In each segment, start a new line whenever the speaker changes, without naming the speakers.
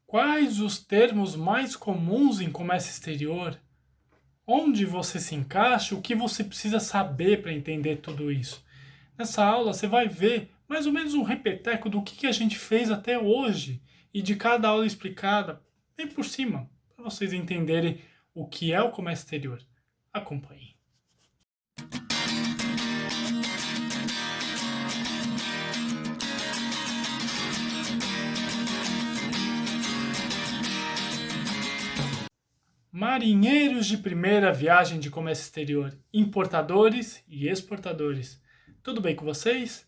Quais os termos mais comuns em comércio exterior? Onde você se encaixa? O que você precisa saber para entender tudo isso? Nessa aula você vai ver mais ou menos um repeteco do que a gente fez até hoje e de cada aula explicada, bem por cima, para vocês entenderem o que é o comércio exterior. Acompanhe. Marinheiros de primeira viagem de comércio exterior, importadores e exportadores. Tudo bem com vocês?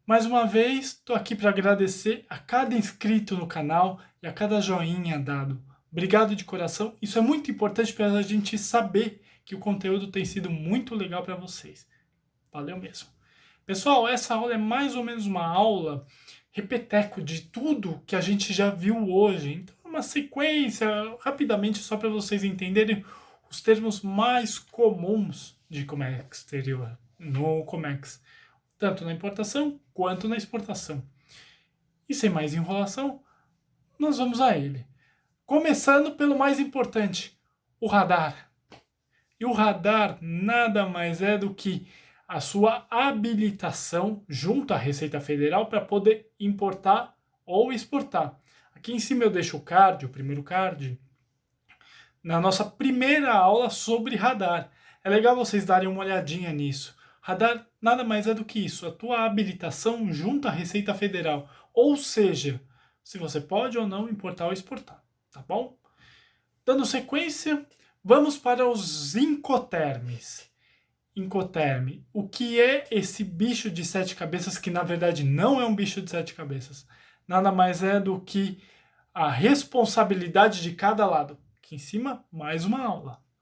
Mais uma vez, estou aqui para agradecer a cada inscrito no canal e a cada joinha dado. Obrigado de coração. Isso é muito importante para a gente saber que o conteúdo tem sido muito legal para vocês. Valeu mesmo. Pessoal, essa aula é mais ou menos uma aula repeteco de tudo que a gente já viu hoje. Então, é uma sequência, rapidamente, só para vocês entenderem os termos mais comuns de comércio exterior, no Comex, tanto na importação quanto na exportação. E sem mais enrolação, nós vamos a ele. Começando pelo mais importante, o radar. E o radar nada mais é do que a sua habilitação junto à Receita Federal para poder importar ou exportar. Aqui em cima eu deixo o card, o primeiro card, na nossa primeira aula sobre radar. É legal vocês darem uma olhadinha nisso. Radar nada mais é do que isso, a tua habilitação junto à Receita Federal. Ou seja, se você pode ou não importar ou exportar, tá bom? Dando sequência, vamos para os incoterms. Incoterm. O que é esse bicho de 7 cabeças que na verdade não é um bicho de 7 cabeças? Nada mais é do que a responsabilidade de cada lado. Aqui em cima, mais uma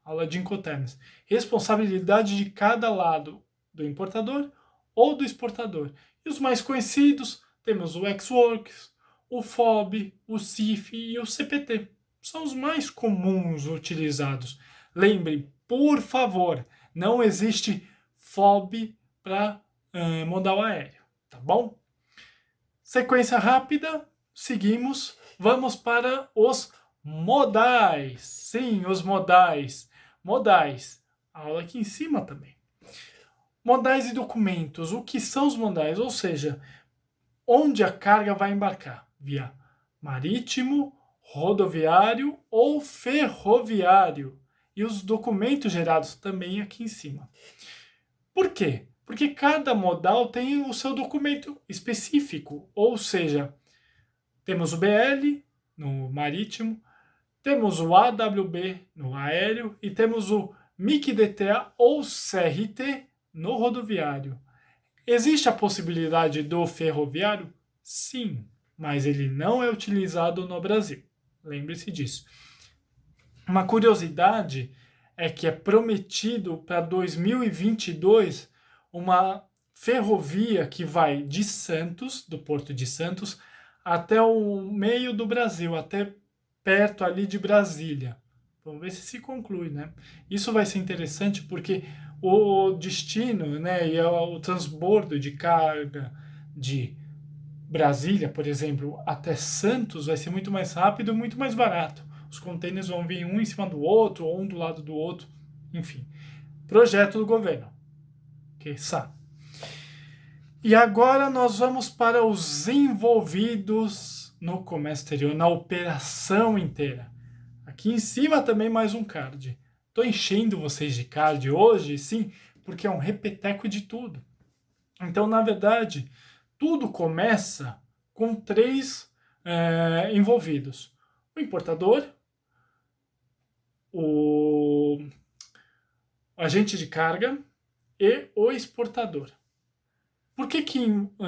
aula de incoterms. Responsabilidade de cada lado do importador ou do exportador. E os mais conhecidos, temos o Ex-Works, o FOB, o CIF e o CPT. São os mais comuns utilizados. Lembrem, por favor, não existe FOB para modal aéreo, tá bom? Sequência rápida, seguimos, vamos para os modais. Sim, os modais. Modais, aula aqui em cima também. Modais e documentos, o que são os modais? Ou seja, onde a carga vai embarcar? Via marítimo, rodoviário ou ferroviário. E os documentos gerados também aqui em cima. Por quê? Porque cada modal tem o seu documento específico, ou seja, temos o BL no marítimo, temos o AWB no aéreo e temos o MIC-DTA ou CRT no rodoviário. Existe a possibilidade do ferroviário? Sim, mas ele não é utilizado no Brasil. Lembre-se disso. Uma curiosidade é que é prometido para 2022 uma ferrovia que vai de Santos, do Porto de Santos, até o meio do Brasil, até perto ali de Brasília. Vamos ver se conclui, né? Isso vai ser interessante porque o destino, né, e o transbordo de carga de Brasília, por exemplo, até Santos vai ser muito mais rápido e muito mais barato. Os containers vão vir um em cima do outro, ou um do lado do outro, enfim. Projeto do governo. Que sabe. E agora nós vamos para os envolvidos no comércio exterior, na operação inteira. Aqui em cima também mais um card. Estou enchendo vocês de card hoje, sim, porque é um repeteco de tudo. Então, na verdade, tudo começa com 3 envolvidos. O importador, o agente de carga e o exportador. Por que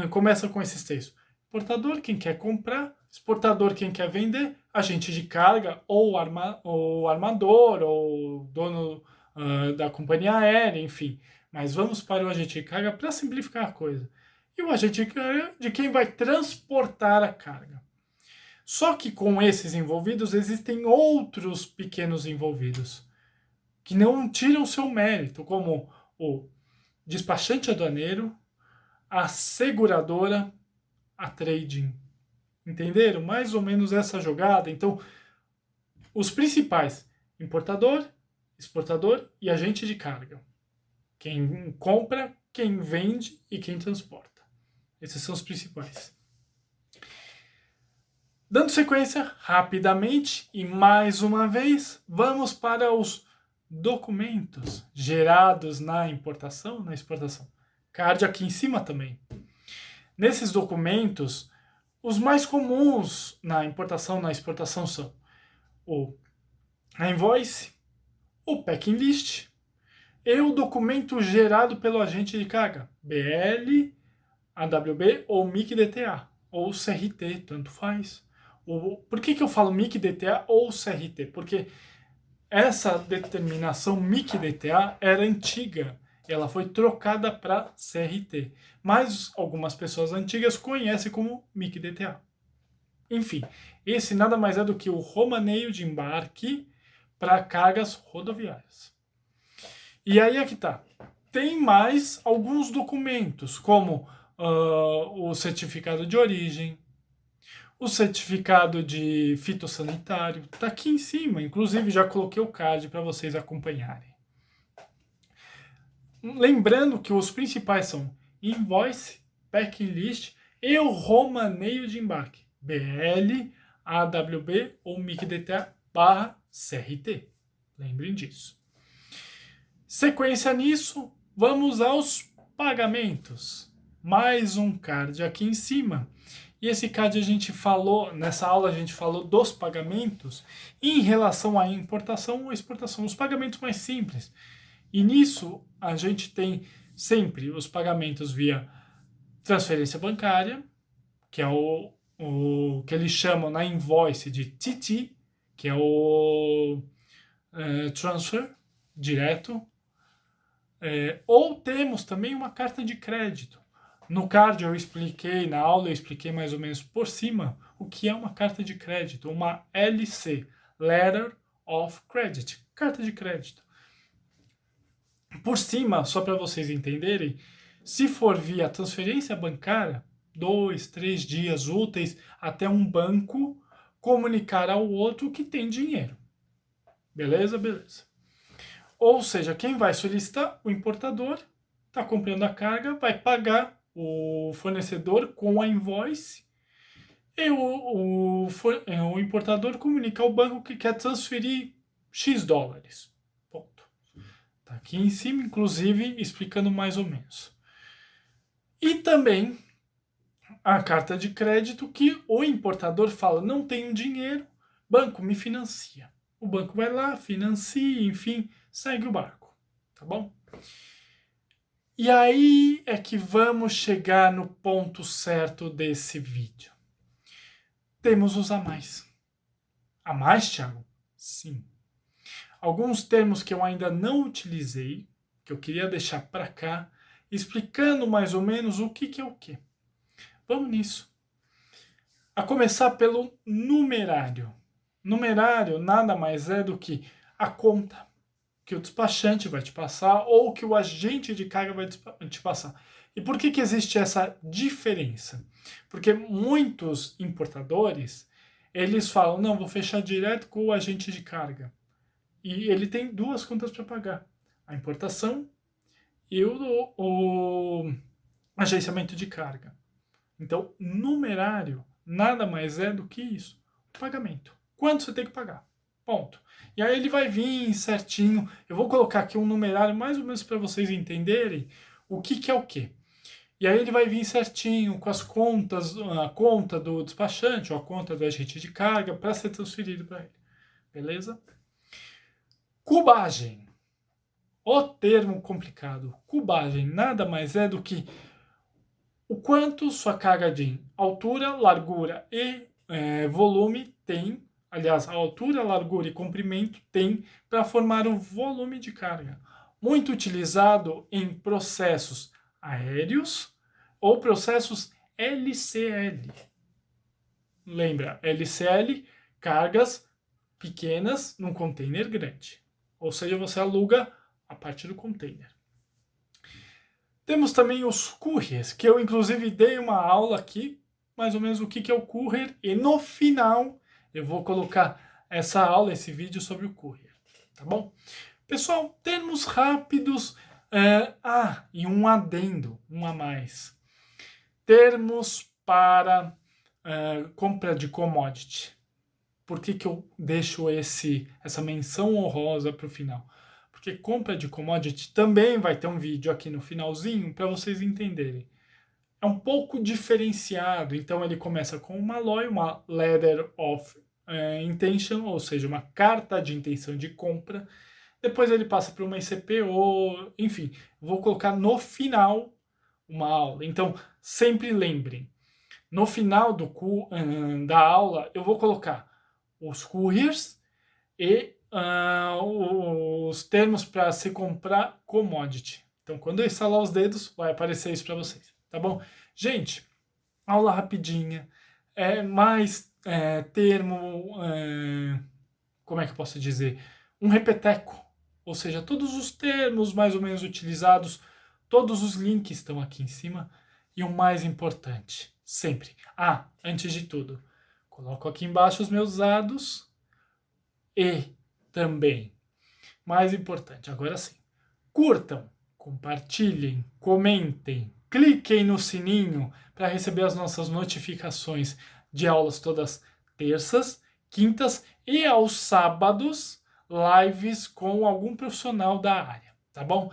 começa com esses 3? Importador, quem quer comprar, exportador, quem quer vender, agente de carga, ou armador, ou dono da companhia aérea, enfim. Mas vamos para o agente de carga para simplificar a coisa. E o agente de carga de quem vai transportar a carga. Só que com esses envolvidos existem outros pequenos envolvidos que não tiram seu mérito, como o despachante aduaneiro, a seguradora, a trading. Entenderam? Mais ou menos essa jogada. Então, os principais: importador, exportador e agente de carga. Quem compra, quem vende e quem transporta. Esses são os principais. Dando sequência, rapidamente e mais uma vez, vamos para os documentos gerados na importação, na exportação. Card aqui em cima também. Nesses documentos, os mais comuns na importação e na exportação são a invoice, o packing list e o documento gerado pelo agente de carga, BL, AWB ou MIC-DTA, ou CRT, tanto faz. Por que eu falo MIC-DTA ou CRT? Porque essa determinação MIC-DTA era antiga, ela foi trocada para CRT, mas algumas pessoas antigas conhecem como MIC-DTA. Enfim, esse nada mais é do que o romaneio de embarque para cargas rodoviárias. E aí é que tá. Tem mais alguns documentos, como o certificado de origem, o certificado de fitossanitário, tá aqui em cima, inclusive já coloquei o card para vocês acompanharem. Lembrando que os principais são invoice, packing list e o romaneio de embarque, BL, AWB ou MIC-DTA/CRT. Lembrem disso. Sequência nisso, vamos aos pagamentos. Mais um card aqui em cima. E esse card a gente falou, nessa aula a gente falou dos pagamentos em relação à importação ou exportação, os pagamentos mais simples. E nisso a gente tem sempre os pagamentos via transferência bancária, que é o que eles chamam na invoice de TT, que é o transfer direto. Ou temos também uma carta de crédito. No card eu expliquei, na aula eu expliquei mais ou menos por cima o que é uma carta de crédito, uma LC, Letter of Credit, carta de crédito. Por cima, só para vocês entenderem, se for via transferência bancária, 2, 3 dias úteis até um banco comunicar ao outro que tem dinheiro. Beleza? Beleza. Ou seja, quem vai solicitar? O importador está comprando a carga, vai pagar o fornecedor com a invoice e o importador comunica ao banco que quer transferir X dólares. Ponto. Está aqui em cima, inclusive, explicando mais ou menos. E também a carta de crédito que o importador fala, não tenho dinheiro, banco me financia. O banco vai lá, financia, enfim, segue o barco, tá bom? E aí é que vamos chegar no ponto certo desse vídeo. Temos os a mais. A mais, Thiago? Sim. Alguns termos que eu ainda não utilizei, que eu queria deixar para cá, explicando mais ou menos o que é o que. Vamos nisso. A começar pelo numerário. Numerário nada mais é do que a conta que o despachante vai te passar ou que o agente de carga vai te passar. E por que existe essa diferença? Porque muitos importadores, eles falam, não, vou fechar direto com o agente de carga. E ele tem duas contas para pagar. A importação e o agenciamento de carga. Então, numerário nada mais é do que isso. O pagamento. Quanto você tem que pagar? Ponto. E aí ele vai vir certinho. Eu vou colocar aqui um numerário mais ou menos para vocês entenderem o que é o que. E aí ele vai vir certinho com as contas, a conta do despachante ou a conta do agente de carga para ser transferido para ele. Beleza? Cubagem. O termo complicado. Cubagem nada mais é do que o quanto sua carga de altura, largura e volume tem. Aliás, a altura, largura e comprimento tem para formar o volume de carga. Muito utilizado em processos aéreos ou processos LCL. Lembra, LCL, cargas pequenas num container grande. Ou seja, você aluga a parte do container. Temos também os couriers, que eu inclusive dei uma aula aqui mais ou menos o que é o Courier, e no final eu vou colocar essa aula, esse vídeo sobre o Courier, tá bom? Pessoal, termos rápidos, e um adendo, um a mais. Termos para compra de commodity. Por que eu deixo essa menção honrosa para o final? Porque compra de commodity também vai ter um vídeo aqui no finalzinho para vocês entenderem. É um pouco diferenciado, então ele começa com uma LOI, uma Letter of Intention, ou seja, uma carta de intenção de compra. Depois ele passa para uma ICPO, enfim, vou colocar no final uma aula. Então, sempre lembrem, no final da aula eu vou colocar os couriers e os termos para se comprar commodity. Então, quando eu instalar os dedos, vai aparecer isso para vocês, tá bom? Gente, aula rapidinha, mais termo, como é que eu posso dizer? Um repeteco, ou seja, todos os termos mais ou menos utilizados, todos os links estão aqui em cima, e o mais importante, sempre, antes de tudo, coloco aqui embaixo os meus dados, e também, mais importante, agora sim, curtam, compartilhem, comentem, cliquem no sininho para receber as nossas notificações de aulas todas terças, quintas e aos sábados, lives com algum profissional da área, tá bom?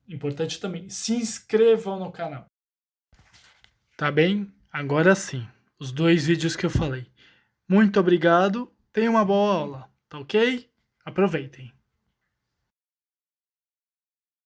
Importante também, se inscrevam no canal. Tá bem? Agora sim, os 2 vídeos que eu falei. Muito obrigado, tenha uma boa aula, tá ok? Aproveitem!